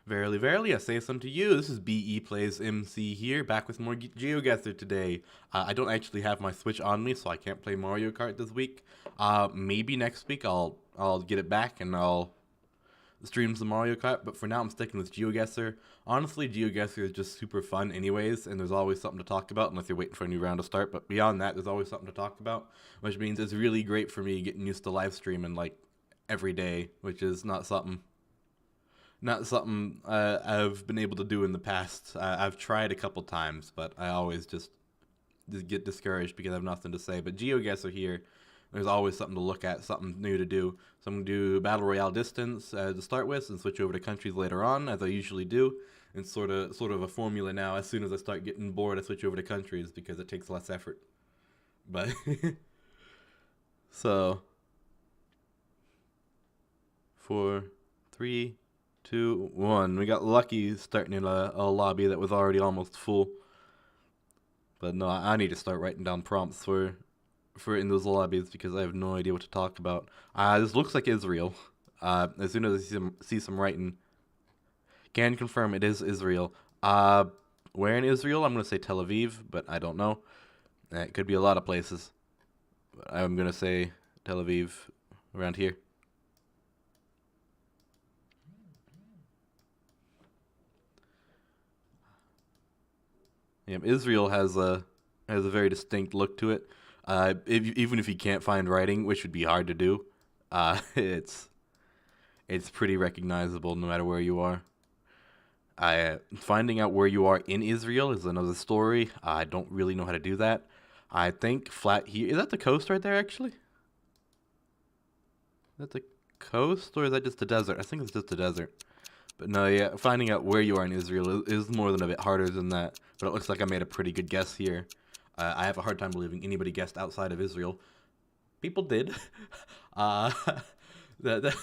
Verily, verily, I say this unto you. This is BE Plays MC here, back with more GeoGuessr today. I don't actually have my Switch on me, so I can't play Mario Kart this week. Maybe next week I'll get it back and I'll stream some Mario Kart. But for now, I'm sticking with GeoGuessr. Honestly, GeoGuessr is just super fun, anyways, and there's always something to talk about unless you're waiting for a new round to start. But beyond that, there's always something to talk about, which means it's really great for me getting used to live streaming like every day, which is not something I've been able to do in the past. I've tried a couple times, but I always just get discouraged because I have nothing to say. But GeoGuessr here, there's always something to look at, something new to do. So I'm going to do Battle Royale distance to start with and switch over to countries later on, as I usually do. It's sort of a formula now. As soon as I start getting bored, I switch over to countries because it takes less effort. But, so, 4, 3, 2, 1. We got lucky starting in a lobby that was already almost full. But no, I need to start writing down prompts for in those lobbies because I have no idea what to talk about. This looks like Israel. As soon as I see some writing, can confirm it is Israel. Where in Israel? I'm gonna say Tel Aviv, but I don't know. It could be a lot of places. But I'm gonna say Tel Aviv around here. Yeah, Israel has a very distinct look to it. Even if you can't find writing, which would be hard to do, it's pretty recognizable no matter where you are. Finding out where you are in Israel is another story. I don't really know how to do that. I think flat here is that the coast right there actually? Is that the coast or is that just the desert? I think it's just the desert. But no, yeah, finding out where you are in Israel is more than a bit harder than that. But it looks like I made a pretty good guess here. I have a hard time believing anybody guessed outside of Israel. People did. uh, that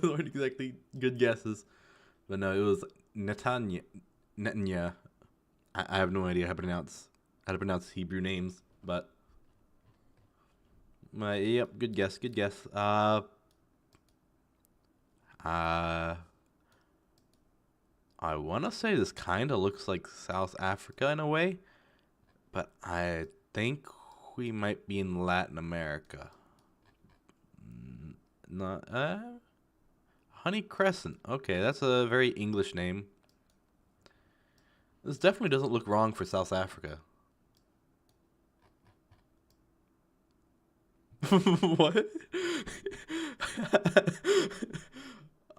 weren't exactly good guesses. But no, it was Netanya. I have no idea how to pronounce Hebrew names, but yep, good guess, good guess. I want to say this kind of looks like South Africa in a way, but I think we might be in Latin America. Not Honey Crescent. Okay, that's a very English name. This definitely doesn't look wrong for South Africa. What?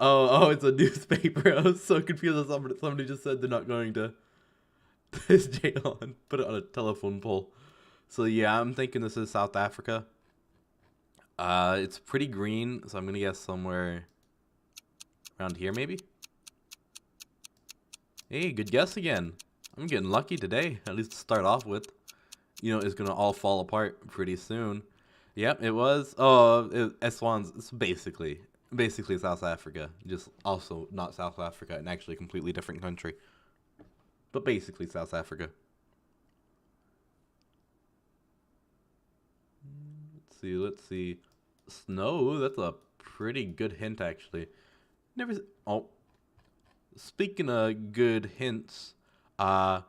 Oh, it's a newspaper. I was so confused. Somebody just said they're not going to this jail and put it on a telephone pole. So yeah, I'm thinking this is South Africa. It's pretty green, so I'm gonna guess somewhere around here, maybe. Hey, good guess again. I'm getting lucky today, at least to start off with. You know, it's gonna all fall apart pretty soon. Yep, it was. Oh, Eswan's. It's basically South Africa, just also not South Africa, and actually a completely different country. But basically South Africa. Let's see. Snow, that's a pretty good hint, actually. Never. Oh, speaking of good hints, so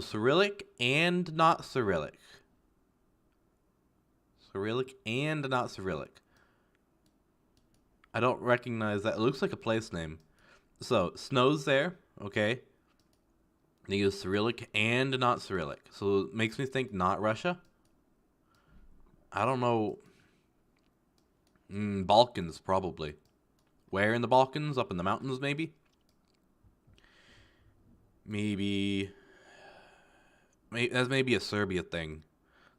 Cyrillic and not Cyrillic. Cyrillic and not Cyrillic. I don't recognize that. It looks like a place name. So, snow's there, okay. They use Cyrillic and not Cyrillic. So it makes me think not Russia. I don't know. Balkans, probably. Where in the Balkans? Up in the mountains, maybe? Maybe that's maybe a Serbia thing.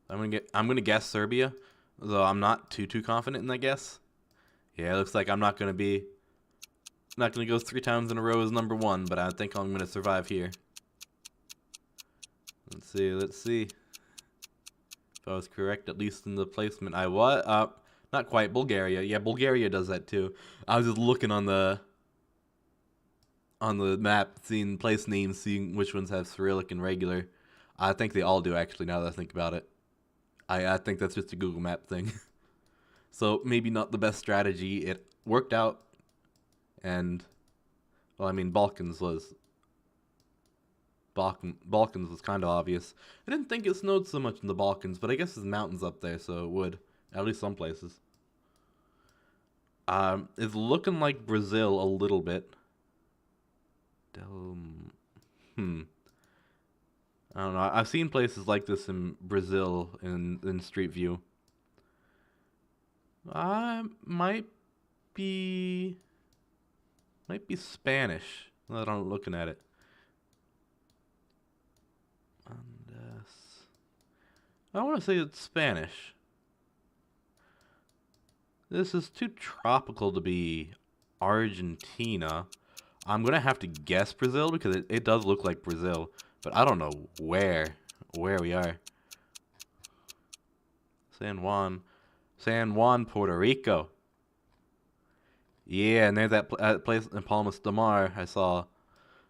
I'm gonna guess Serbia, though I'm not too confident in that guess. Yeah, it looks like I'm not gonna go 3 times in a row as number 1, but I think I'm gonna survive here. Let's see. If I was correct, at least in the placement I was. Not quite. Bulgaria. Yeah, Bulgaria does that too. I was just looking on the map, seeing place names, seeing which ones have Cyrillic and regular. I think they all do, actually, now that I think about it. I think that's just a Google Map thing. So maybe not the best strategy. It worked out, and Well, I mean, Balkans was kind of obvious. I didn't think it snowed so much in the Balkans, but I guess there's mountains up there, so it would. At least some places. It's looking like Brazil a little bit. Hmm. I don't know. I've seen places like this in Brazil in Street View. Might be Spanish. Now that I'm looking at it. Andes. I want to say it's Spanish. This is too tropical to be Argentina. I'm gonna have to guess Brazil because it does look like Brazil, but I don't know where we are. San Juan, Puerto Rico. Yeah, and there's that place in Palmas de Mar I saw.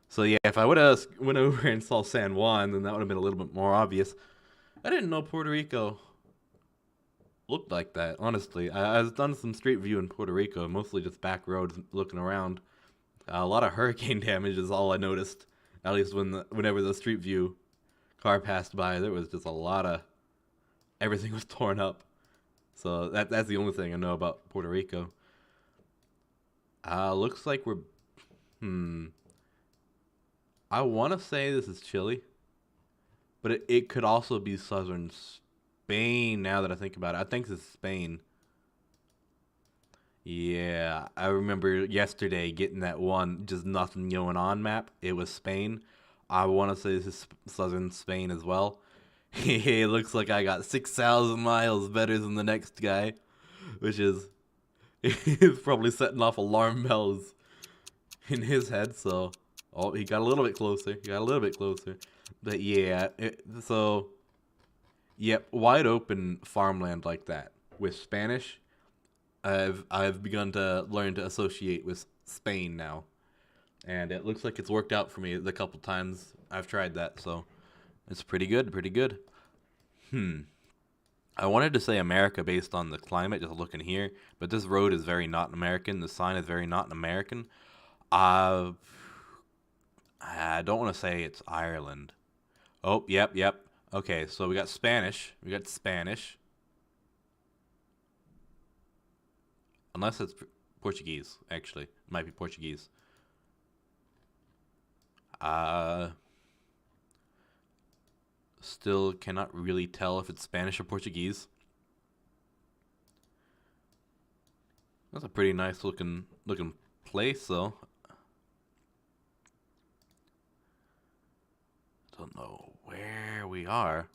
So yeah, if I would have went over and saw San Juan, then that would have been a little bit more obvious. I didn't know Puerto Rico looked like that. Honestly, I've done some street view in Puerto Rico, mostly just back roads looking around. A lot of hurricane damage is all I noticed. At least whenever the street view car passed by, there was just a lot of everything was torn up. So that's the only thing I know about Puerto Rico. Looks like we're I want to say this is Chile, but it could also be southern Spain now that I think about it. I think this is Spain. Yeah, I remember yesterday getting that one just nothing going on map. It was Spain. I want to say this is southern Spain as well. It looks like I got 6,000 miles better than the next guy, which is he's probably setting off alarm bells in his head. So, oh, he got a little bit closer. He got a little bit closer. But yeah, so yep, wide open farmland like that with Spanish. I've begun to learn to associate with Spain now, and it looks like it's worked out for me the couple times I've tried that. So it's pretty good, pretty good. I wanted to say America based on the climate, just looking here, but this road is very not American. The sign is very not American. I don't want to say it's Ireland. Oh, yep. Okay, so we got Spanish. We got Spanish. Unless it's Portuguese, actually. It might be Portuguese. Still cannot really tell if it's Spanish or Portuguese. That's a pretty nice looking place, though. Don't know where we are.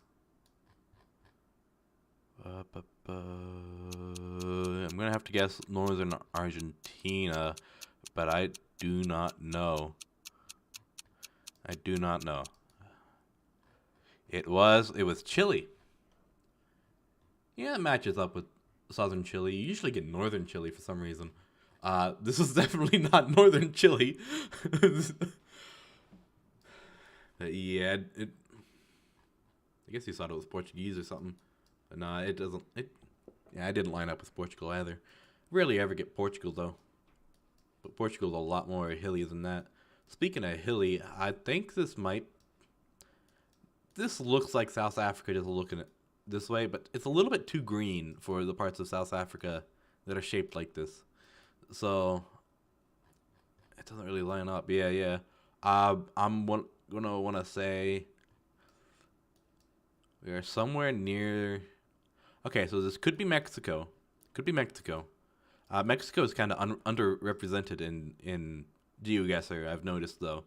I'm gonna have to guess northern Argentina, but I do not know. I do not know. It was Chile. Yeah, it matches up with southern Chile. You usually get northern Chile for some reason. This is definitely not northern Chile. Yeah, I guess you thought it was Portuguese or something. But nah, it doesn't. Yeah, I didn't line up with Portugal either. Rarely ever get Portugal though. But Portugal's a lot more hilly than that. Speaking of hilly, I think this looks like South Africa just looking at this way, but it's a little bit too green for the parts of South Africa that are shaped like this. So it doesn't really line up. Yeah. I'm gonna want to say we are somewhere near. Okay, so this could be Mexico. Mexico is kind of underrepresented in geoguessr, I've noticed though.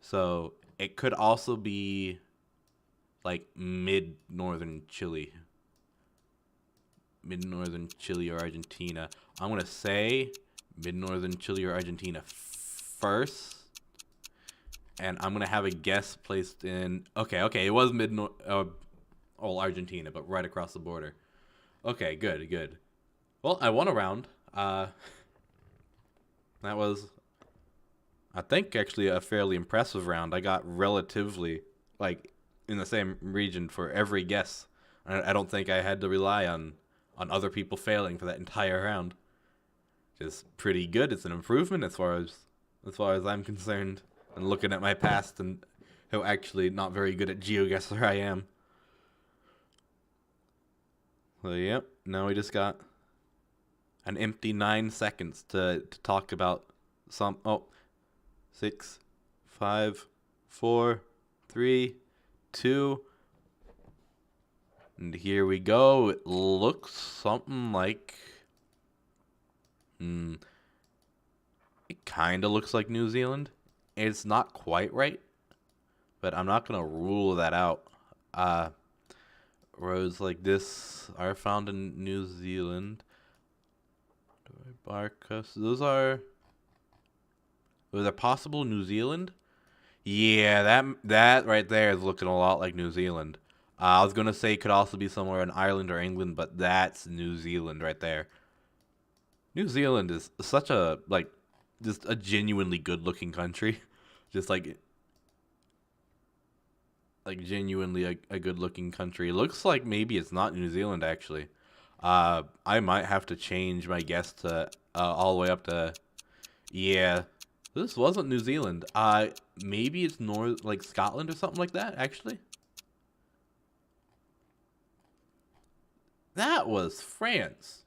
So it could also be like mid-northern Chile or Argentina. I'm gonna say mid-northern Chile or Argentina first, and I'm gonna have a guess placed in. Okay, it was Argentina, but right across the border. Okay, good. Well, I won a round. That was, I think, actually a fairly impressive round. I got relatively, like, in the same region for every guess. I don't think I had to rely on other people failing for that entire round. Just pretty good. It's an improvement as far as as far as I'm concerned. And looking at my past and how actually not very good at geoguessr I am. So yep, now we just got an empty 9 seconds to talk about some. Oh, 6, 5, 4, 3, 2. And here we go. It looks something like. It kind of looks like New Zealand. It's not quite right, but I'm not gonna rule that out. Roads like this are found in New Zealand. Barcus. Those are possible New Zealand? Yeah, that right there is looking a lot like New Zealand. I was gonna say it could also be somewhere in Ireland or England, but that's New Zealand right there. New Zealand is such a just a genuinely good-looking country, just genuinely a good-looking country. It looks like maybe it's not New Zealand actually. I might have to change my guess to all the way up to. Yeah, this wasn't New Zealand. Maybe it's like Scotland or something like that. Actually, that was France.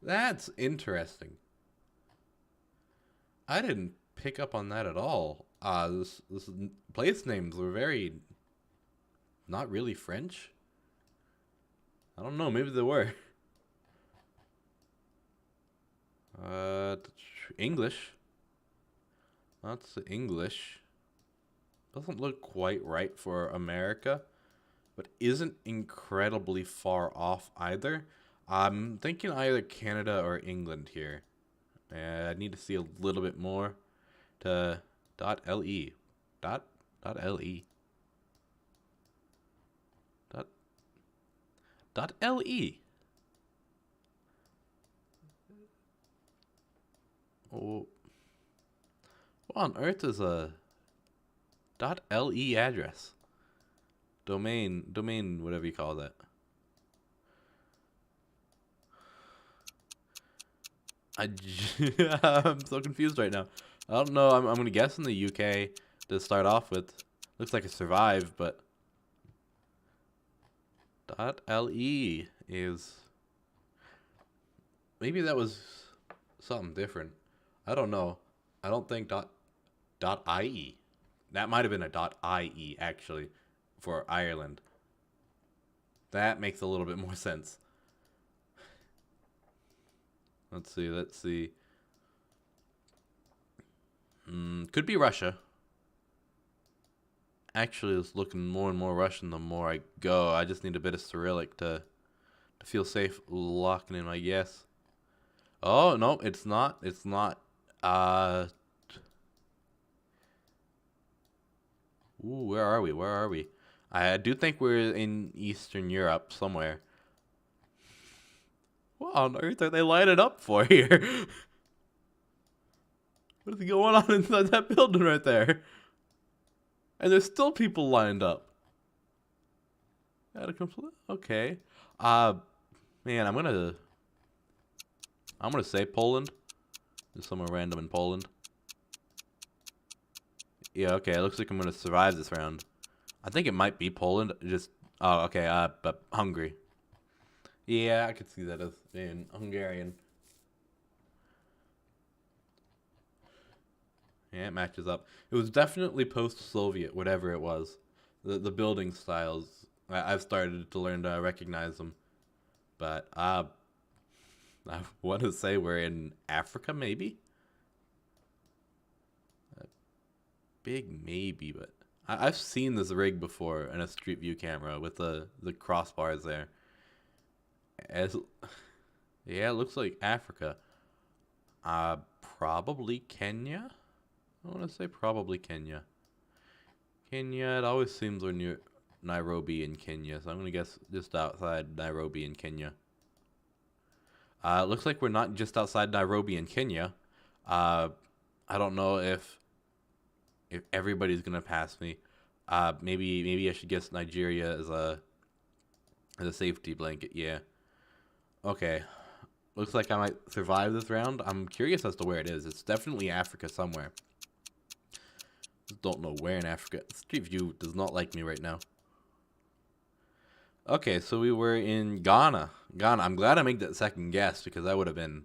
That's interesting. I didn't pick up on that at all. This place names were very not really French. I don't know. Maybe they were. English. That's English. Doesn't look quite right for America, but isn't incredibly far off either. I'm thinking either Canada or England here. I need to see a little bit more to .le. .le. .le. Oh, what on earth is a .le address? Domain, whatever you call that. I'm so confused right now. I don't know. I'm gonna guess in the UK to start off with. Looks like it survived, but .le is maybe that was something different. I don't know. I don't think .ie. That might have been a .ie actually for Ireland. That makes a little bit more sense. Let's see. Could be Russia. Actually, it's looking more and more Russian the more I go. I just need a bit of Cyrillic to feel safe locking in my guess. Oh, no, it's not. It's not. Ooh, where are we? Where are we? I do think we're in Eastern Europe somewhere. What on earth are they lining up for here? What is going on inside that building right there? And there's still people lined up. Okay. Man, I'm gonna say Poland. Just somewhere random in Poland. Yeah, okay. It looks like I'm gonna survive this round. I think it might be Poland. Oh, okay. But Hungary. Yeah, I could see that as being Hungarian. Yeah, it matches up. It was definitely post-Soviet, whatever it was. The building styles, I've started to learn to recognize them. But I want to say we're in Africa, maybe? A big maybe, but I've seen this rig before in a street view camera with the crossbars there. Yeah, it looks like Africa. Probably Kenya? I want to say probably Kenya. Kenya, it always seems we're near Nairobi in Kenya, so I'm going to guess just outside Nairobi in Kenya. It looks like we're not just outside Nairobi in Kenya. I don't know if everybody's going to pass me. Maybe I should guess Nigeria as a safety blanket, yeah. Okay. Looks like I might survive this round. I'm curious as to where it is. It's definitely Africa somewhere. Just don't know where in Africa. Street View does not like me right now. Okay, so we were in Ghana. Ghana. I'm glad I made that second guess because I would have been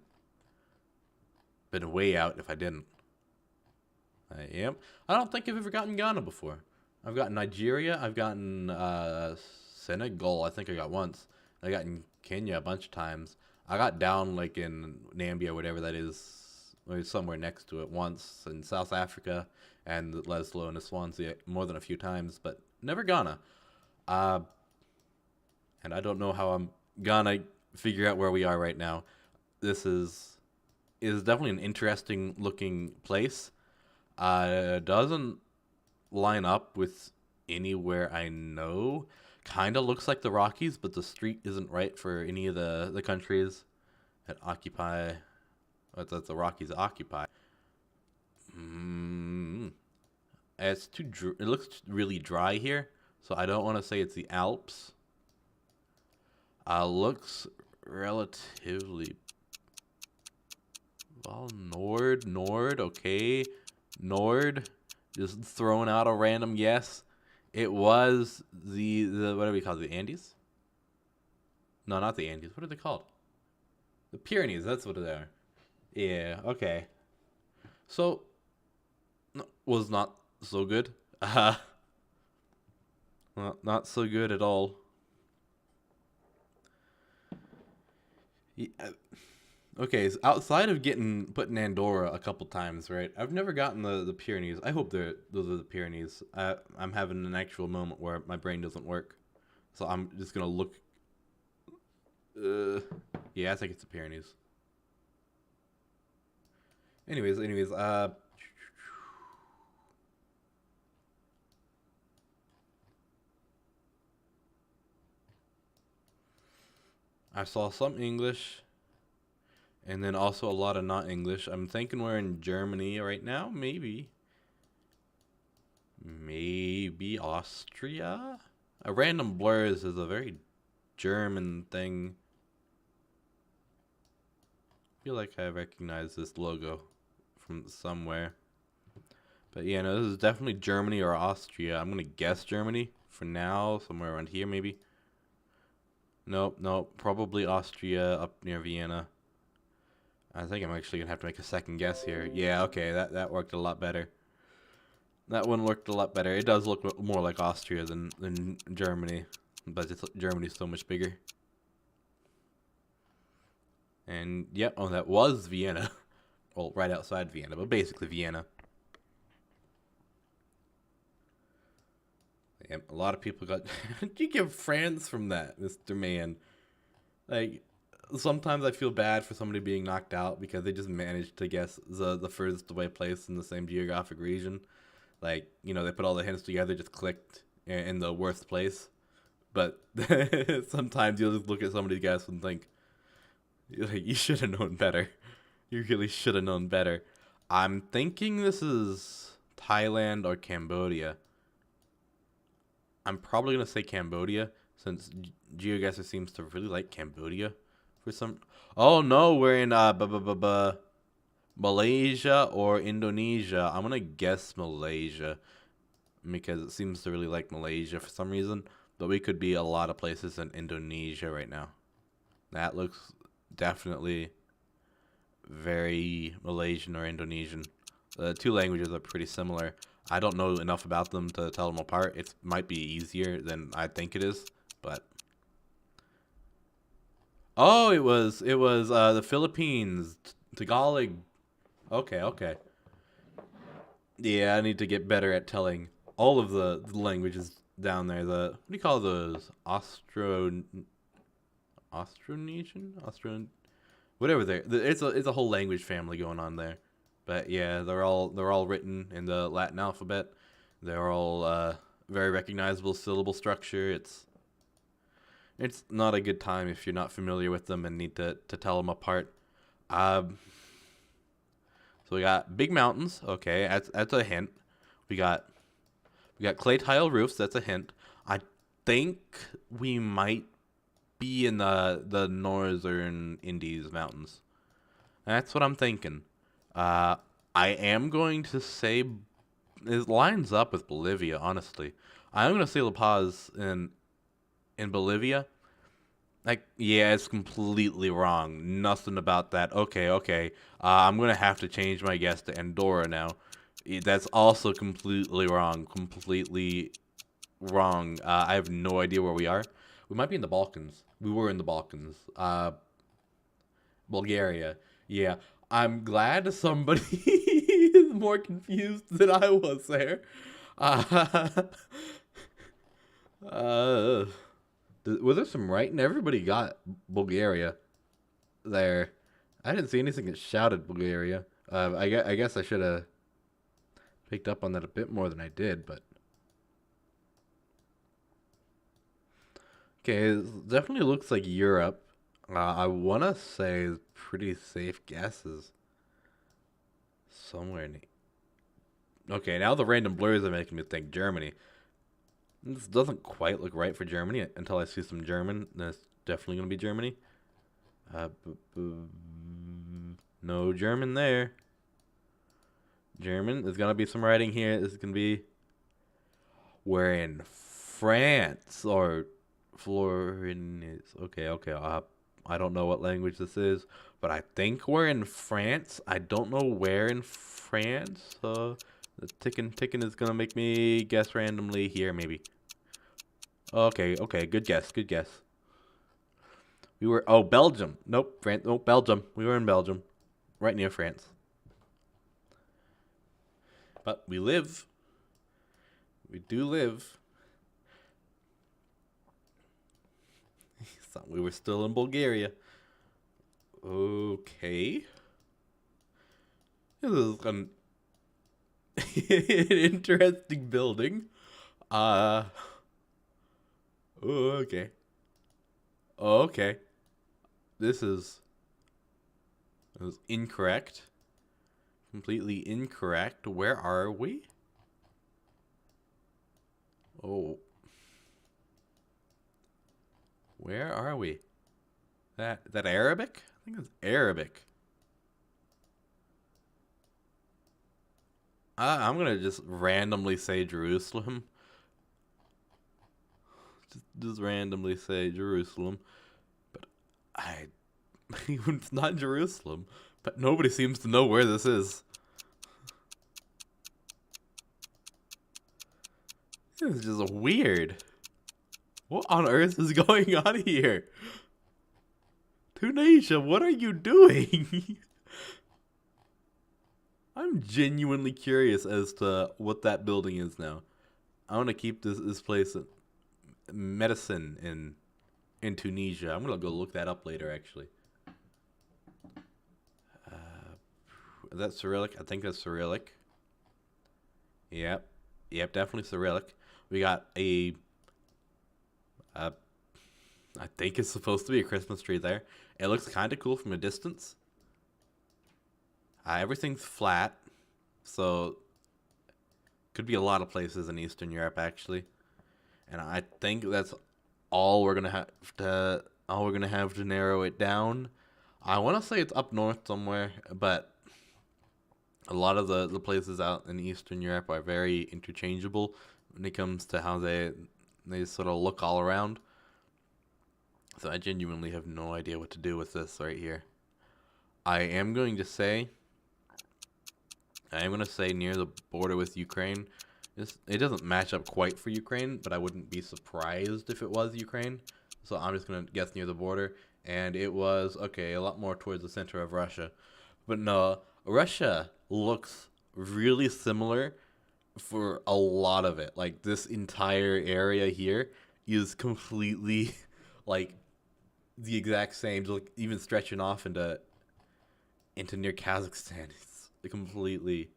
way out if I didn't. I am. I don't think I've ever gotten Ghana before. I've gotten Nigeria. I've gotten Senegal. I think I got once. I got in Kenya a bunch of times. I got down like in Nambia, whatever that is, or somewhere next to it once in South Africa and Leslo and Swansea more than a few times, but never Ghana. And I don't know how I'm gonna figure out where we are right now. This is definitely an interesting looking place. Doesn't line up with anywhere I know. Kind of looks like the Rockies, but the street isn't right for any of the countries that occupy. That the Rockies occupy. It's too. It looks really dry here, so I don't want to say it's the Alps. Looks relatively well. Nord, okay. Nord, just throwing out a random guess. It was the what do we call it? The Andes? No, not the Andes. What are they called? The Pyrenees. That's what they are. Yeah. Okay. So was not so good. Well, not so good at all. Yeah, okay, so outside of getting put in Andorra a couple times, right? I've never gotten the Pyrenees. I hope those are the Pyrenees. I'm having an actual moment where my brain doesn't work, so I'm just gonna look. Yeah, I think it's the Pyrenees. Anyways, I saw some English, and then also a lot of not English. I'm thinking we're in Germany right now, maybe. Maybe Austria? A random blurs is a very German thing. I feel like I recognize this logo from somewhere. But yeah, no, this is definitely Germany or Austria. I'm gonna guess Germany for now, somewhere around here maybe. Nope, probably Austria up near Vienna. I think I'm actually gonna have to make a second guess here. Yeah, okay, that worked a lot better. That one worked a lot better. It does look more like Austria than Germany, but Germany's so much bigger. And yep, oh, that was Vienna. Well, right outside Vienna, but basically Vienna. Yep, a lot of people got. Did you get France from that, Mr. Man? Like, sometimes I feel bad for somebody being knocked out because they just managed to guess the furthest away place in the same geographic region. Like, they put all the hints together, just clicked in the worst place. But sometimes you'll just look at somebody's guess and think, like, you should have known better. You really should have known better. I'm thinking this is Thailand or Cambodia. I'm probably going to say Cambodia since GeoGuessr seems to really like Cambodia for some. Oh no, we're in Malaysia or Indonesia. I'm gonna guess Malaysia because it seems to really like Malaysia for some reason. But we could be a lot of places in Indonesia right now. That looks definitely very Malaysian or Indonesian. The two languages are pretty similar. I don't know enough about them to tell them apart. It might be easier than I think it is, but oh, it was the Philippines, Tagalog. Okay. Yeah, I need to get better at telling all of the languages down there. What do you call those? Austronesian, whatever. It's a whole language family going on there. But yeah, they're all written in the Latin alphabet. They're all very recognizable syllable structure. It's not a good time if you're not familiar with them and need to tell them apart. So we got big mountains. Okay, that's a hint. We got clay tile roofs. That's a hint. I think we might be in the northern Indies mountains. That's what I'm thinking. Uh, I am going to say it lines up with Bolivia. Honestly, I'm going to say La Paz in Bolivia. Like, yeah, it's completely wrong. Nothing about that. Okay, okay. I'm gonna have to change my guess to Andorra now. That's also completely wrong. Completely wrong. I have no idea where we are. We might be in the Balkans. We were in the Balkans. Bulgaria. Yeah. I'm glad somebody is more confused than I was there. Uh, uh, was there some writing? Everybody got Bulgaria there. I didn't see anything that shouted Bulgaria. I guess I should have picked up on that a bit more than I did, but okay, it definitely looks like Europe. I want to say pretty safe guesses somewhere. Okay, now the random blurs are making me think Germany. This doesn't quite look right for Germany until I see some German. That's definitely gonna be Germany. No German there. German. There's gonna be some writing here. This is gonna be. We're in France or Florence. Okay, okay. I don't know what language this is, but I think we're in France. I don't know where in France. The ticking is gonna make me guess randomly here, maybe. Okay, okay. Good guess. Good guess. We were Belgium. Nope, France. Nope, Belgium. We were in Belgium, right near France. But we live. We do live. Thought we were still in Bulgaria. Okay. This is an interesting building. Oh, okay. Okay. This is incorrect. Completely incorrect. Where are we? Oh. Where are we? That Arabic? I think it's Arabic. I'm gonna just randomly say Jerusalem. Just randomly say Jerusalem. But I it's not Jerusalem. But nobody seems to know where this is. This is just weird. What on earth is going on here? Tunisia, what are you doing? I'm genuinely curious as to what that building is now. I want to keep this place medicine in Tunisia. I'm gonna go look that up later. Actually, is that Cyrillic? I think that's Cyrillic. Yep, yep, definitely Cyrillic. We got uh, I think it's supposed to be a Christmas tree there. It looks kind of cool from a distance. Everything's flat, so could be a lot of places in Eastern Europe actually. And I think that's all we're gonna have to narrow it down. I want to say it's up north somewhere, but a lot of the places out in Eastern Europe are very interchangeable when it comes to how they sort of look all around. So I genuinely have no idea what to do with this right here. I am going to say near the border with Ukraine. It doesn't match up quite for Ukraine, but I wouldn't be surprised if it was Ukraine. So I'm just going to guess near the border. And it was, okay, a lot more towards the center of Russia. But no, Russia looks really similar for a lot of it. Like, this entire area here is completely, like, the exact same. Like, even stretching off into near Kazakhstan. It's completely...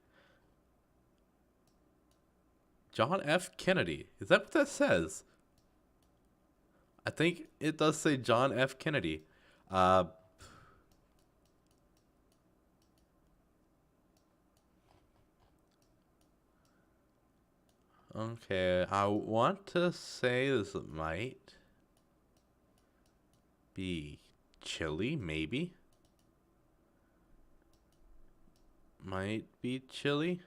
John F. Kennedy. Is that what that says? I think it does say John F. Kennedy. Okay, I want to say this might be Chile, maybe. Might be Chile.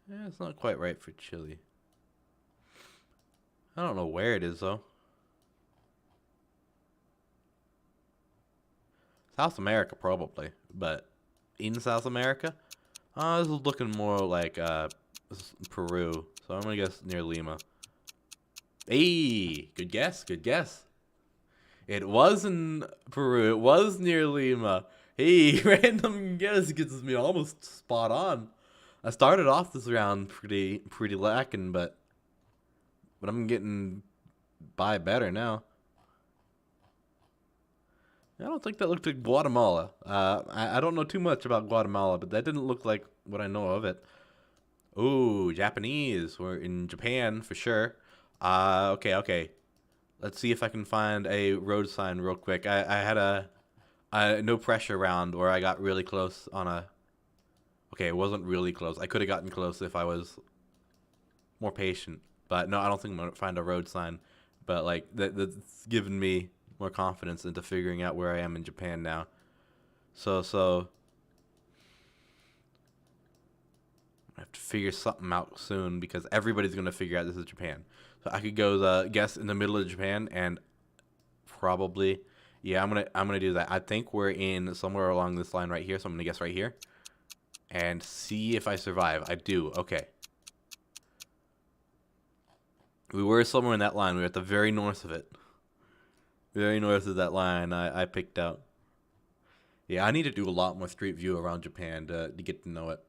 Yeah, it's not quite right for Chile. I don't know where it is though. South America probably, but in South America, this is looking more like Peru. So I'm gonna guess near Lima. Hey, good guess, good guess. It was in Peru. It was near Lima. Hey, random guess gets me almost spot on. I started off this round pretty lacking, but I'm getting by better now. I don't think that looked like Guatemala. I don't know too much about Guatemala, but that didn't look like what I know of it. Ooh, Japanese. We're in Japan for sure. Okay. Let's see if I can find a road sign real quick. I had a no pressure round where I got really close on a. Okay, it wasn't really close. I could have gotten close if I was more patient. But no, I don't think I'm gonna find a road sign. But like that's given me more confidence into figuring out where I am in Japan now. So I have to figure something out soon because everybody's gonna figure out this is Japan. So I could go the guess in the middle of Japan and probably yeah, I'm gonna do that. I think we're in somewhere along this line right here, so I'm gonna guess right here and see if I survive. I do. Okay. We were somewhere in that line. We were at the very north of it. Very north of that line I picked out. Yeah, I need to do a lot more street view around Japan to get to know it.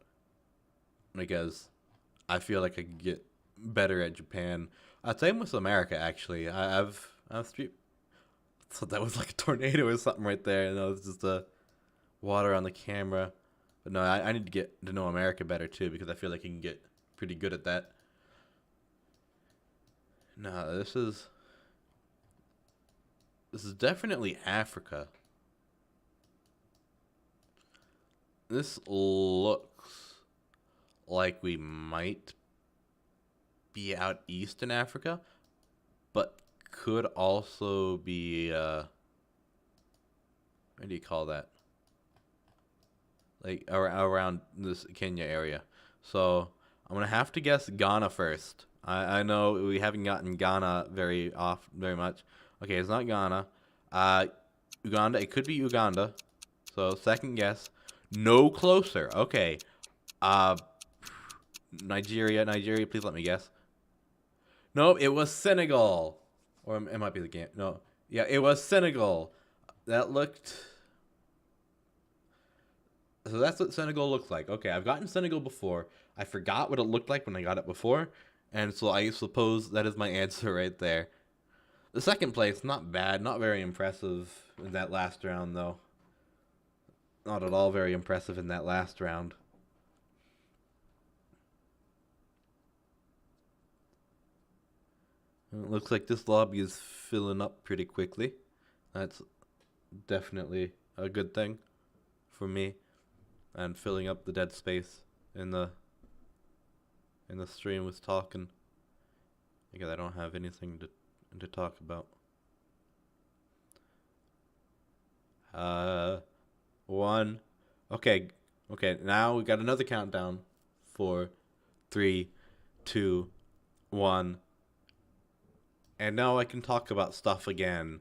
Because I feel like I could get better at Japan. Same with America, actually. I've street... So that was like a tornado or something right there. No, it's just water on the camera. But no, I need to get to know America better too because I feel like I can get pretty good at that. No, this is definitely Africa. This looks like we might be out east in Africa, but could also be what do you call that? Like around this Kenya area. So I'm gonna have to guess Ghana first. I know we haven't gotten Ghana very much. Okay, it's not Ghana. Uganda. It could be Uganda. So second guess. No closer. Okay. Nigeria. Please let me guess. Nope, it was Senegal. Or it might be the game. No. Yeah, it was Senegal. That looked... So that's what Senegal looks like. Okay, I've gotten Senegal before. I forgot what it looked like when I got it before. And so I suppose that is my answer right there. The second place, not bad. Not very impressive in that last round, though. Not at all very impressive in that last round. It looks like this lobby is filling up pretty quickly. That's definitely a good thing for me. And filling up the dead space in the stream with talking. Because I don't have anything to talk about. 1. Okay, now we got another countdown. 4, 3, 2, 1. And now I can talk about stuff again.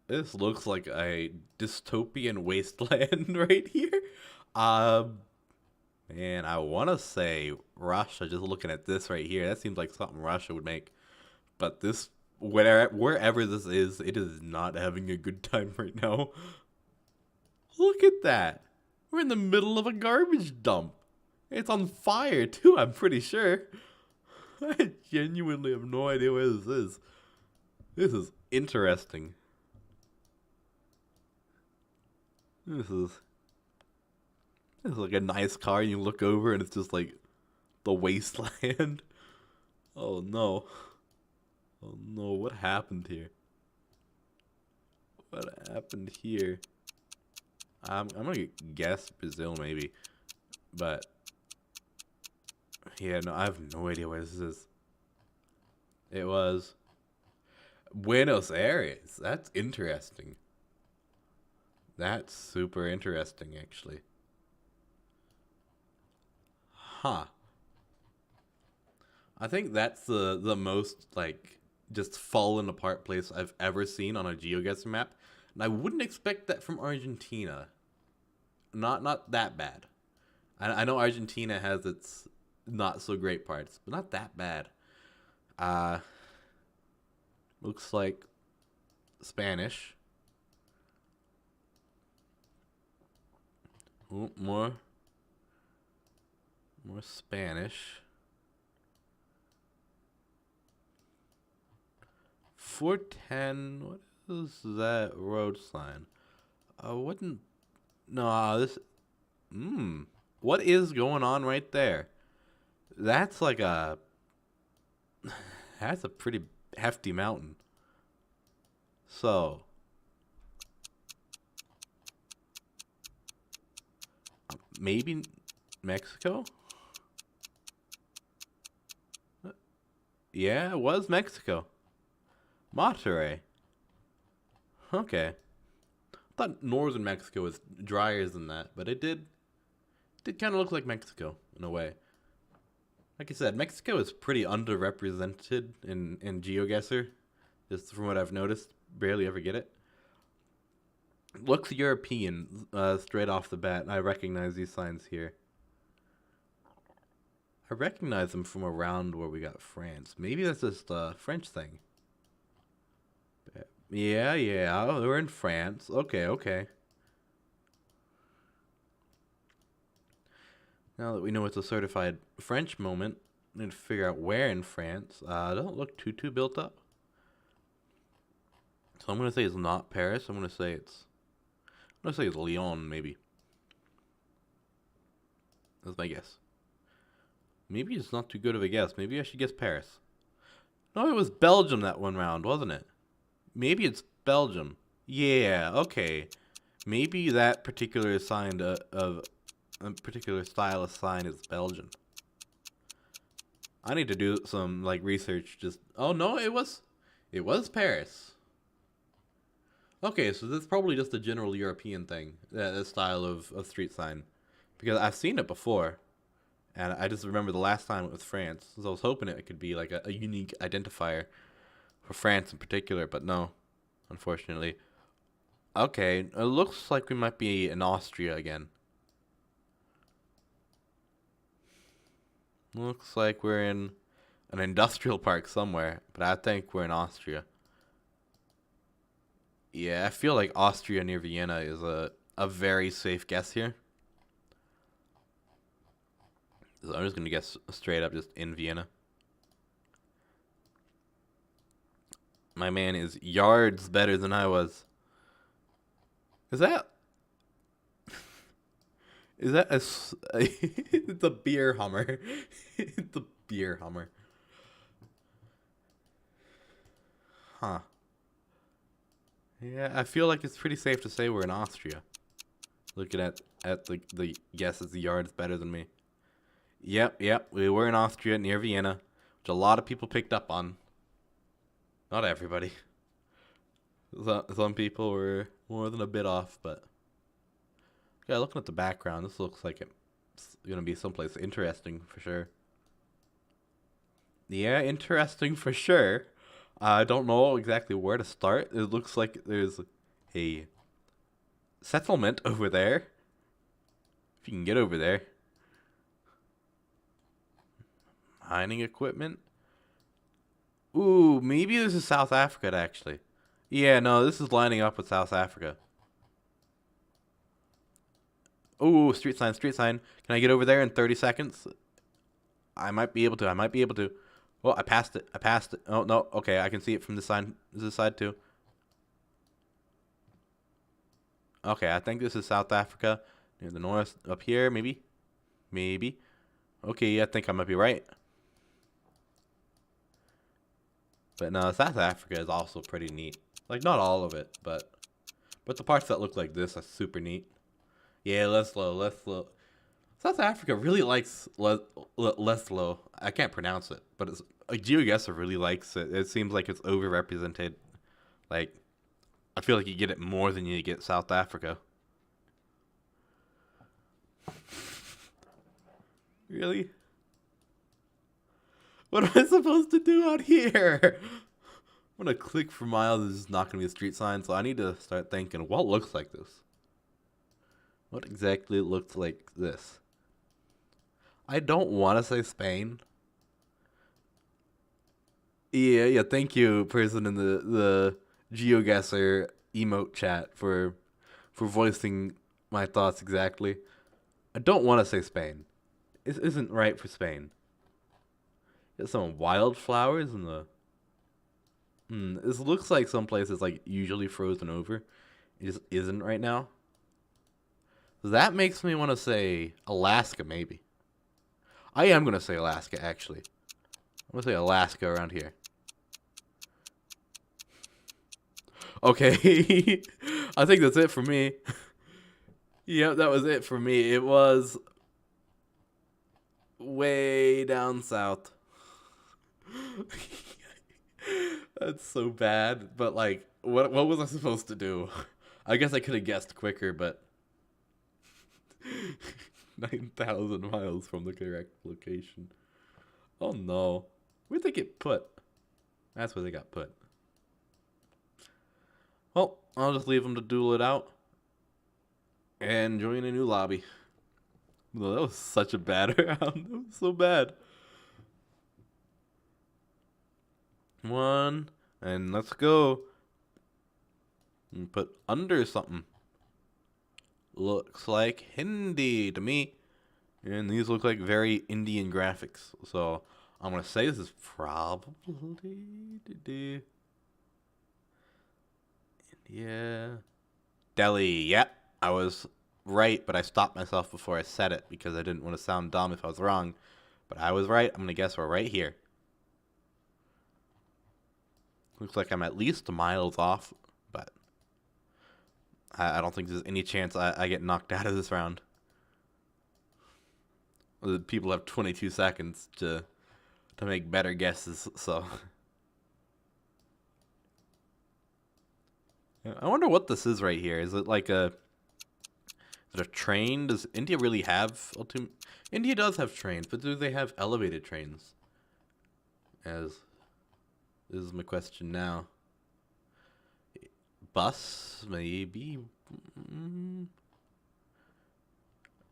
This looks like a dystopian wasteland right here. Man, I want to say Russia, just looking at this right here. That seems like something Russia would make. But this, wherever this is, it is not having a good time right now. Look at that. We're in the middle of a garbage dump. It's on fire, too, I'm pretty sure. I genuinely have no idea where this is. This is interesting. This is like a nice car and you look over and it's just like the wasteland. Oh no. Oh no, what happened here? What happened here? I'm gonna guess Brazil maybe. But yeah, no, I have no idea where this is. It was Buenos Aires. That's interesting. That's super interesting, actually. Huh. I think that's the most like just fallen apart place I've ever seen on a GeoGuessr map, and I wouldn't expect that from Argentina. Not that bad. I know Argentina has its not so great parts, but not that bad. Uh, looks like Spanish. Ooh, more Spanish. 410. What is that road sign? I wouldn't. No, this. What is going on right there? That's like a. That's a pretty hefty mountain. So. Maybe Mexico? Yeah, it was Mexico. Monterrey. Okay. I thought northern Mexico was drier than that, but it did kind of look like Mexico in a way. Like I said, Mexico is pretty underrepresented in GeoGuessr, just from what I've noticed. Barely ever get it. Looks European straight off the bat. I recognize these signs here. I recognize them from around where we got France. Maybe that's just a French thing. Yeah, we're in France. Okay. Now that we know it's a certified French moment, we need to figure out where in France. It doesn't look too built up. So I'm gonna say it's not Paris. I'm gonna say it's Lyon, maybe. That's my guess. Maybe it's not too good of a guess. Maybe I should guess Paris. No, it was Belgium that one round, wasn't it? Maybe it's Belgium. Yeah, okay. Maybe that particular sign of a particular style of sign is Belgian. I need to do some like research. Just oh no, it was Paris. Okay, so that's probably just a general European thing, that style of street sign, because I've seen it before, and I just remember the last time it was France. So I was hoping it could be like a unique identifier for France in particular, but no, unfortunately. Okay, it looks like we might be in Austria again. Looks like we're in an industrial park somewhere, but I think we're in Austria. Yeah, I feel like Austria near Vienna is a very safe guess here. So I'm just gonna guess straight up just in Vienna. My man is yards better than I was. Is that it's a beer Hummer. It's a beer Hummer. Huh. Yeah, I feel like it's pretty safe to say we're in Austria. Looking at the guesses, the yards better than me. Yep, we were in Austria near Vienna, which a lot of people picked up on. Not everybody. Some people were more than a bit off, but yeah, looking at the background, this looks like it's gonna be someplace interesting for sure. Yeah, interesting for sure. I don't know exactly where to start. It looks like there's a settlement over there. If you can get over there. Mining equipment. Ooh, maybe this is South Africa actually. Yeah, no, this is lining up with South Africa. Ooh, street sign. Can I get over there in 30 seconds? I might be able to. Well, I passed it. Oh, no. Okay, I can see it from this side too. Okay, I think this is South Africa. Near the north. Up here, maybe? Maybe. Okay, I think I might be right. But no, South Africa is also pretty neat. Like, not all of it, but the parts that look like this are super neat. Yeah, Leslo. South Africa really likes Leslo. I can't pronounce it, but it's like GeoGuessr really likes it. It seems like it's overrepresented Like, I feel like you get it more than you get South Africa. Really? What am I supposed to do out here? I'm gonna click for miles. This is not gonna be a street sign, so I need to start thinking, what looks like this? What exactly looks like this? I don't want to say Spain. Yeah. Thank you, person in the geoguessr emote chat for voicing my thoughts exactly. I don't want to say Spain. It isn't right for Spain. There's some wildflowers in the. This looks like some places like usually frozen over. It just isn't right now. That makes me want to say Alaska, maybe. I am gonna say Alaska, actually. I'm gonna say Alaska around here. Okay, I think that's it for me. Yep, that was it for me. It was way down south. That's so bad. But like, what was I supposed to do? I guess I could have guessed quicker, but 9,000 miles from the correct location. Oh no, where'd they get put? That's where they got put. Well, I'll just leave them to duel it out and join a new lobby. No, that was such a bad round. That was so bad. One, and let's go. And put under something. Looks like Hindi to me. And these look like very Indian graphics. So I'm going to say this is probably India. Delhi. Yep, I was right, but I stopped myself before I said it because I didn't want to sound dumb if I was wrong. But I was right. I'm going to guess we're right here. Looks like I'm at least miles off, but I don't think there's any chance I get knocked out of this round. The people have 22 seconds to make better guesses, so. I wonder what this is right here. Is it like a train? Does India really have India does have trains, but do they have elevated trains? As this is my question now. Bus, maybe.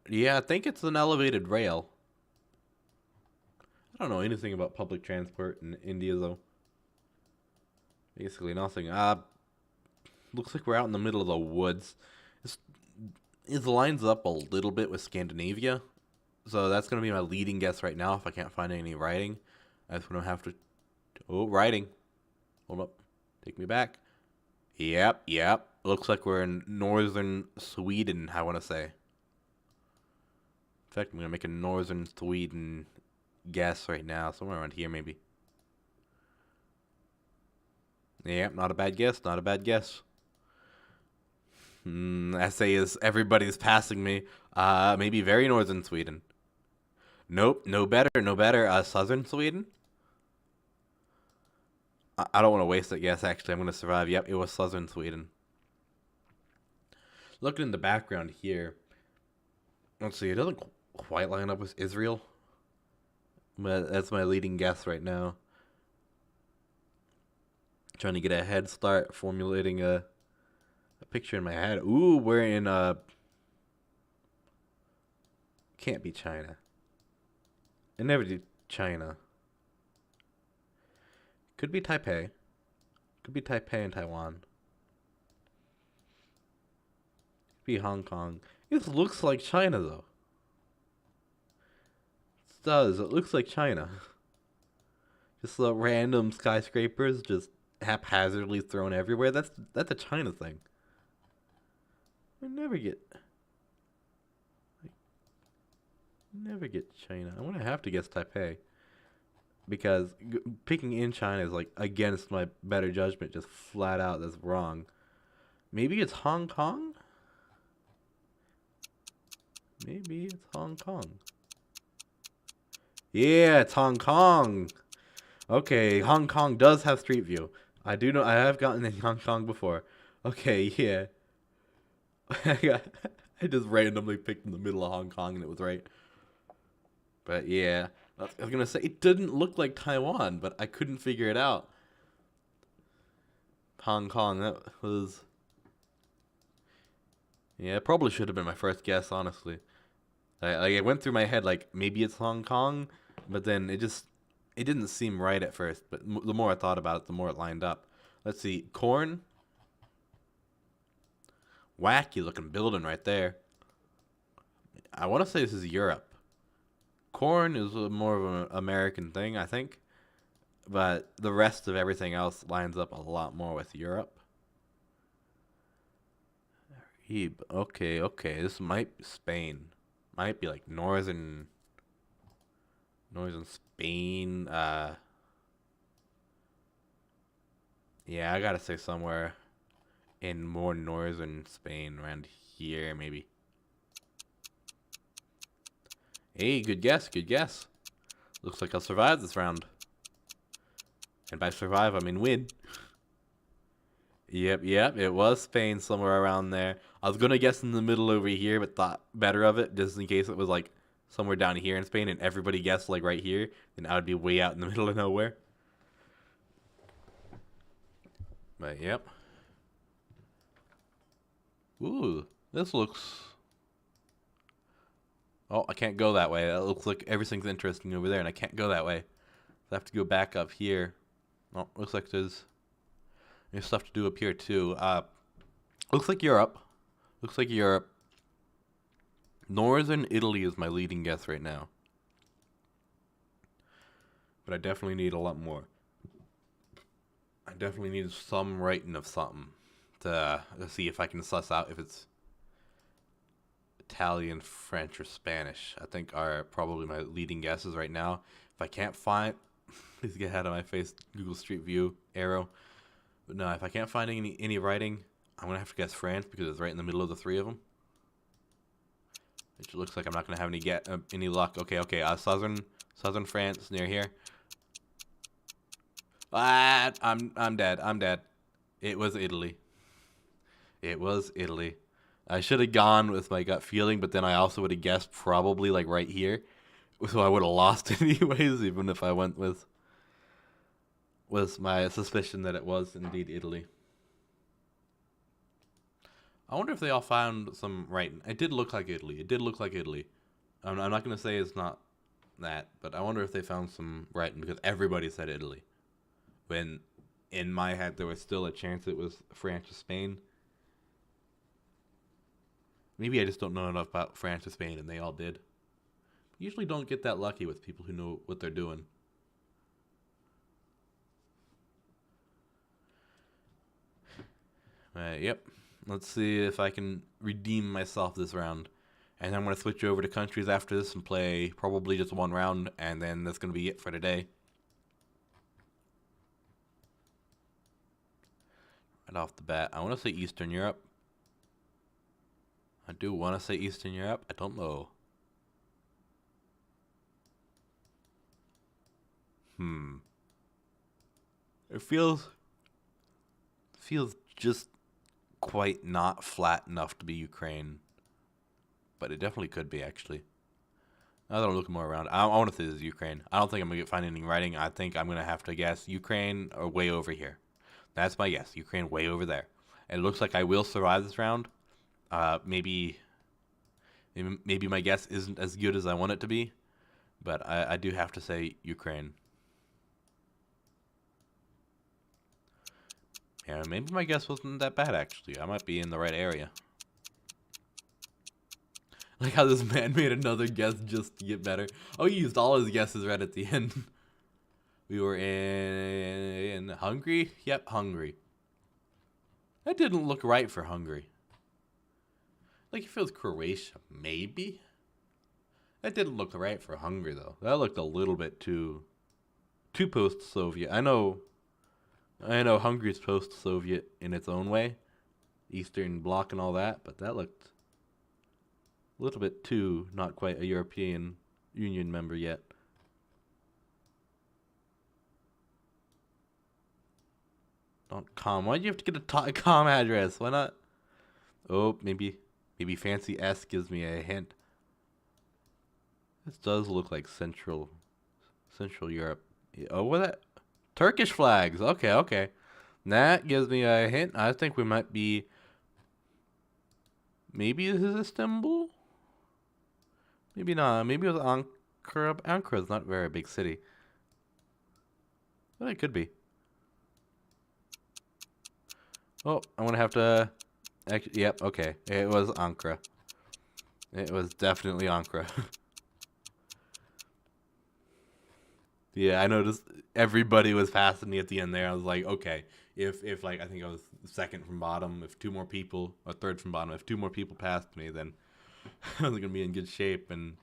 Yeah, I think it's an elevated rail. I don't know anything about public transport in India, though. Basically nothing. Looks like we're out in the middle of the woods. It lines up a little bit with Scandinavia. So that's going to be my leading guess right now if I can't find any writing. That's when I have to... Oh, writing. Hold up. Take me back. Yep. Looks like we're in northern Sweden, I want to say. In fact, I'm going to make a northern Sweden guess right now. Somewhere around here, maybe. Yep, not a bad guess. Essay is everybody's passing me. Maybe very northern Sweden. Nope, no better. Southern Sweden? I don't want to waste that guess, actually. I'm going to survive. Yep, it was southern Sweden. Looking in the background here. Let's see, it doesn't quite line up with Israel. But that's my leading guess right now. Trying to get a head start formulating a picture in my head. Ooh, we're in can't be China. I never did China. Could be Taipei. Could be Taipei and Taiwan. Could be Hong Kong. It looks like China though. It does. It looks like China. Just the random skyscrapers just haphazardly thrown everywhere. That's a China thing. I never get China. I'm gonna have to guess Taipei because picking in China is like against my better judgment. Just flat out, that's wrong. Maybe it's Hong Kong. Maybe it's Hong Kong. Yeah, it's Hong Kong. Okay, Hong Kong does have Street View. I do know I have gotten in Hong Kong before. Okay, yeah. I just randomly picked in the middle of Hong Kong and it was right. But yeah, I was gonna say it didn't look like Taiwan, but I couldn't figure it out. Hong Kong, that was yeah, it probably should have been my first guess, honestly. It went through my head like maybe it's Hong Kong, but then it didn't seem right at first. But the more I thought about it, the more it lined up. Let's see, corn, wacky looking building right there. I want to say this is Europe. Corn is more of an American thing, I think, but the rest of everything else lines up a lot more with Europe. Okay, okay, this might be Spain. Might be like northern Spain. Yeah, I gotta say somewhere in more northern Spain, around here, maybe. Hey, good guess, good guess. Looks like I'll survive this round. And by survive, I mean win. Yep, it was Spain somewhere around there. I was gonna guess in the middle over here, but thought better of it, just in case it was like somewhere down here in Spain and everybody guessed like right here, then I would be way out in the middle of nowhere. But yep. Ooh, this looks. Oh, I can't go that way. That looks like everything's interesting over there, and I can't go that way. I have to go back up here. Oh, looks like there's stuff to do up here too. Looks like Europe. Looks like Europe. Northern Italy is my leading guess right now. But I definitely need a lot more. I definitely need some writing of something to see if I can suss out if it's Italian, French, or Spanish. I think are probably my leading guesses right now. If I can't find, please get out of my face, Google Street View arrow. But no, if I can't find any writing, I'm gonna have to guess France because it's right in the middle of the three of them. It looks like I'm not gonna have any luck. Okay. Southern France near here. Ah, I'm dead. I'm dead. It was Italy. It was Italy. I should have gone with my gut feeling, but then I also would have guessed probably like right here, so I would have lost anyways, even if I went with my suspicion that it was indeed Italy. I wonder if they all found some writing. It did look like Italy. It did look like Italy. I'm not gonna say it's not that, but I wonder if they found some writing because everybody said Italy. When in my head there was still a chance it was France or Spain. Maybe I just don't know enough about France or Spain, and they all did. Usually don't get that lucky with people who know what they're doing. Yep. Let's see if I can redeem myself this round. And I'm going to switch over to countries after this and play probably just one round, and then that's going to be it for today. Right off the bat, I want to say Eastern Europe. I do want to say Eastern Europe. I don't know. It feels just quite not flat enough to be Ukraine, but it definitely could be actually. Now that I'm looking more around, I want to say this is Ukraine. I don't think I'm gonna find any writing. I think I'm gonna have to guess Ukraine or way over here. That's my guess. Ukraine way over there. And it looks like I will survive this round. Maybe my guess isn't as good as I want it to be, but I do have to say Ukraine. Yeah, maybe my guess wasn't that bad actually. I might be in the right area. Like how this man made another guess just to get better. Oh, he used all his guesses right at the end. We were in Hungary? Yep, Hungary. That didn't look right for Hungary. Like if it was Croatia, maybe? That didn't look right for Hungary though. That looked a little bit too post-Soviet. I know Hungary's post-Soviet in its own way, Eastern Bloc and all that, but that looked a little bit too not quite a European Union member yet. .com. Why'd you have to get a .com address? Why not? Oh, maybe fancy S gives me a hint. This does look like Central Europe. Oh, what that? Turkish flags. Okay, okay. That gives me a hint. I think we might be. Maybe this is Istanbul. Maybe not. Maybe it was Ankara. Ankara is not a very big city, but it could be. Oh, I'm gonna have to. Actually, yep. Okay, it was Ankara. It was definitely Ankara. Yeah, I noticed everybody was passing me at the end there. I was like, okay, if like I think I was second from bottom, if two more people, or third from bottom, if two more people passed me, then I was gonna be in good shape. And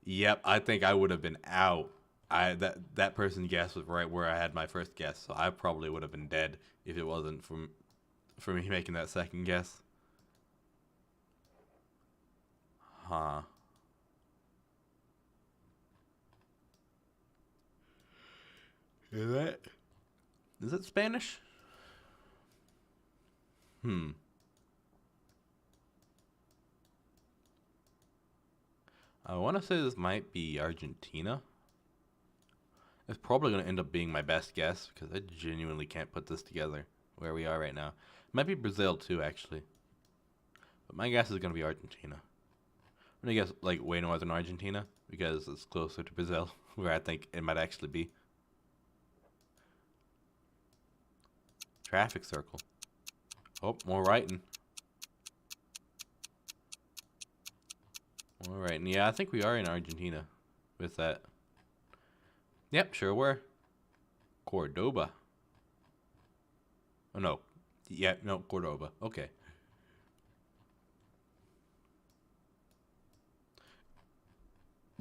yep, I think I would have been out. That person guess was right where I had my first guess, so I probably would have been dead if it wasn't for me making that second guess. Huh. Is it Spanish? Hmm. I want to say this might be Argentina. It's probably going to end up being my best guess because I genuinely can't put this together where we are right now. It might be Brazil too, actually. But my guess is going to be Argentina. I'm going to guess like way northern Argentina because it's closer to Brazil, where I think it might actually be. Traffic circle. Oh, more writing. All right, and yeah, I think we are in Argentina with that. Yep, sure we're. Cordoba. Oh, no. Yeah, no, Cordoba. Okay.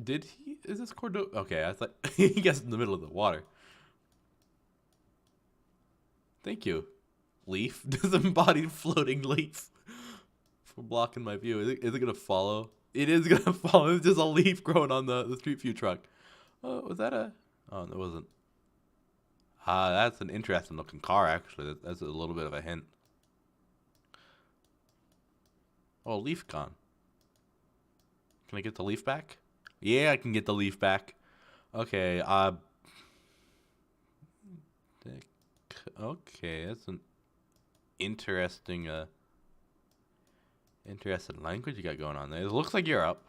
Did he? Is this Cordoba? Okay, I thought he guessed in the middle of the water. Thank you. Leaf? Disembodied floating leaf. For blocking my view. Is it going to follow? It is going to follow. It's just a leaf growing on the Street View truck. Oh, was that a... Oh, that wasn't. Ah, that's an interesting looking car, actually. That's a little bit of a hint. Oh, leaf gone. Can I get the leaf back? Yeah, I can get the leaf back. Okay, okay, that's an interesting, interesting language you got going on there. It looks like Europe.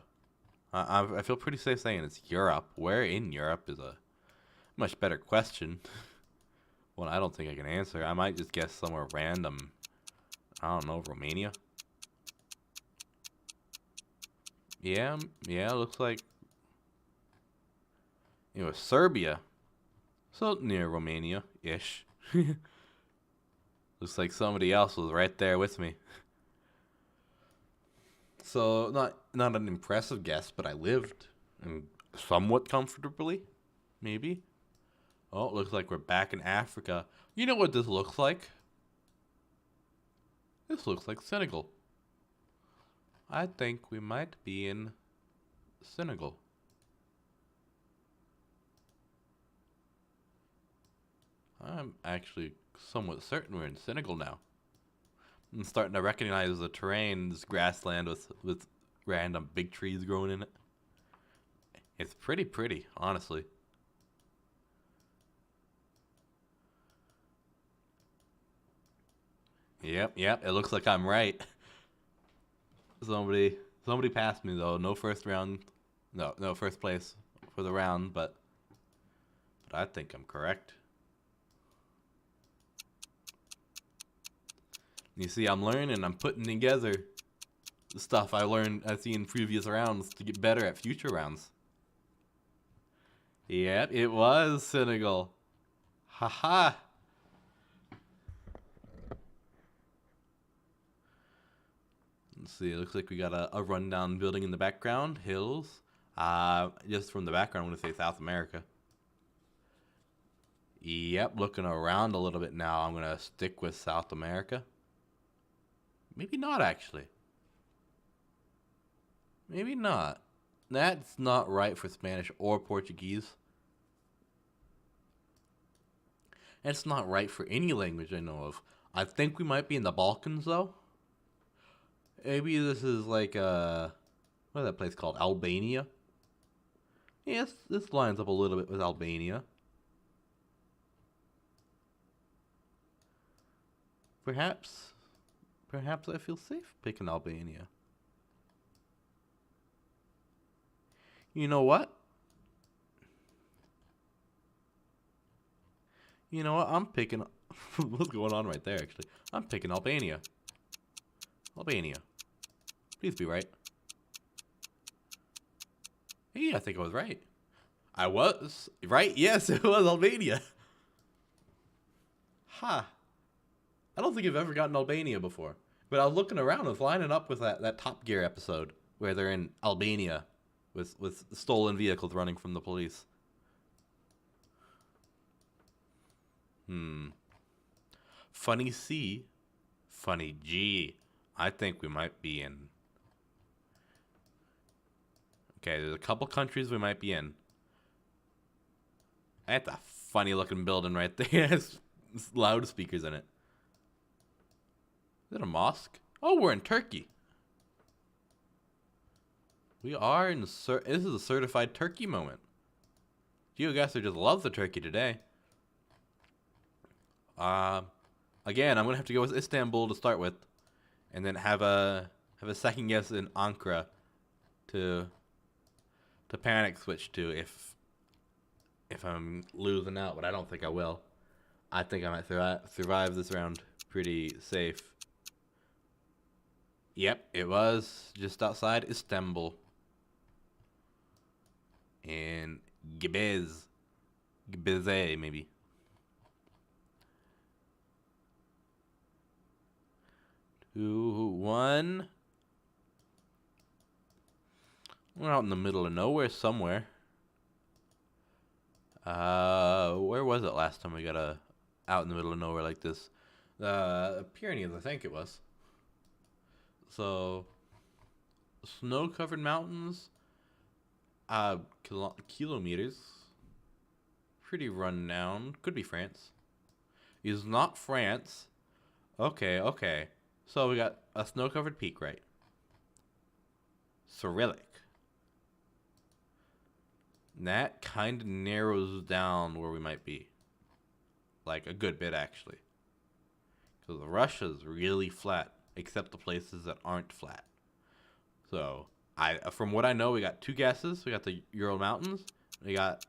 I feel pretty safe saying it's Europe. Where in Europe is a much better question. One I don't think I can answer. I might just guess somewhere random. I don't know, Romania? Yeah, yeah, looks like it was Serbia. So near Romania-ish. Looks like somebody else was right there with me. So not an impressive guess, but I lived and somewhat comfortably, maybe. Oh, it looks like we're back in Africa. You know what this looks like? This looks like Senegal. I think we might be in Senegal. I'm actually somewhat certain we're in Senegal now. I'm starting to recognize the terrain, this grassland with random big trees growing in it. It's pretty, honestly. Yep, it looks like I'm right. Somebody passed me though. No first round. No first place for the round, but I think I'm correct. You see, I'm learning. I'm putting together the stuff I've seen in previous rounds to get better at future rounds. Yep, it was Senegal. Haha. Let's see, it looks like we got a rundown building in the background. Hills. Just from the background, I'm going to say South America. Yep, looking around a little bit now. I'm going to stick with South America. Maybe not, actually. Maybe not. That's not right for Spanish or Portuguese. And it's not right for any language I know of. I think we might be in the Balkans, though. Maybe this is like, what is that place called? Albania? Yes, this lines up a little bit with Albania. Perhaps I feel safe picking Albania. You know what? You know what? I'm picking... What's going on right there, actually? I'm picking Albania. Albania. Please be right. Hey, I think I was right. I was right? Yes, it was Albania. Ha. I don't think I've ever gotten Albania before. But I was looking around, I was lining up with that Top Gear episode where they're in Albania with stolen vehicles running from the police. Funny C, funny G. I think we might be in. Okay, there's a couple countries we might be in. That's a funny looking building right there. It has loudspeakers in it. Is it a mosque? Oh, we're in Turkey. We are in. This is a certified Turkey moment. GeoGuessr just loves the turkey today. Again, I'm gonna have to go with Istanbul to start with, and then have a second guess in Ankara to panic switch to if I'm losing out, but I don't think I will. I think I might survive this round pretty safe. Yep, it was just outside Istanbul. In Gebze, maybe. Two, one. We're out in the middle of nowhere somewhere. Where was it last time we got out in the middle of nowhere like this? Pyrenees, I think it was. So, snow-covered mountains, kilometers, pretty run down. Could be France. Is not France. Okay. So we got a snow-covered peak, right? Cyrillic. That kind of narrows down where we might be. Like a good bit, actually. Because Russia's really flat, except the places that aren't flat. So, from what I know, we got two guesses. We got the Ural Mountains. We got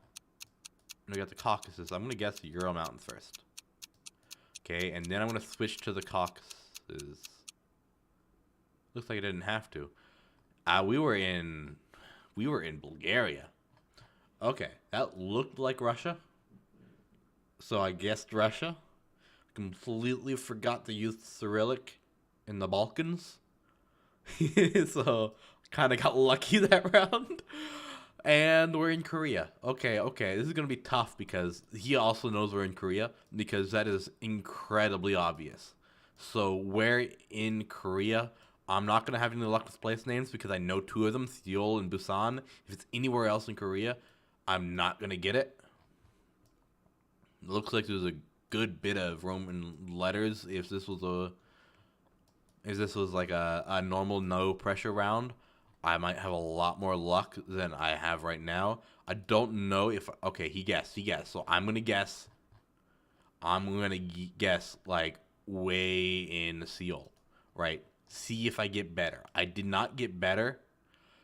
the Caucasus. I'm going to guess the Ural Mountains first. Okay, and then I'm going to switch to the Caucasus. Looks like I didn't have to. We were in Bulgaria. Okay, that looked like Russia. So I guessed Russia. Completely forgot to use Cyrillic in the Balkans. So kind of got lucky that round. And we're in Korea. Okay. This is going to be tough because he also knows we're in Korea because that is incredibly obvious. So we're in Korea. I'm not going to have any luck with place names because I know two of them, Seoul and Busan. If it's anywhere else in Korea, I'm not going to get it. It looks like there's a good bit of Roman letters. If this was like a normal no pressure round, I might have a lot more luck than I have right now. I don't know if... Okay, he guessed. So I'm going to guess like way in Seoul, right? See if I get better. I did not get better,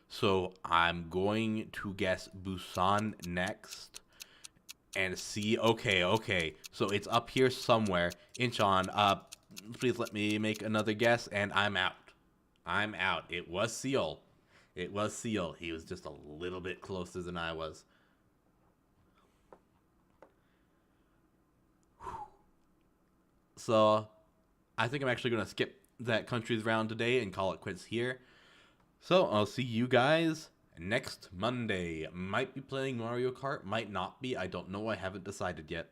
so I'm going to guess Busan next and see... Okay. So it's up here somewhere. Incheon, please let me make another guess, and I'm out. It was Seoul. He was just a little bit closer than I was. So, I think I'm actually going to skip that countries round today and call it quits here. So, I'll see you guys next Monday. Might be playing Mario Kart, might not be. I don't know. I haven't decided yet.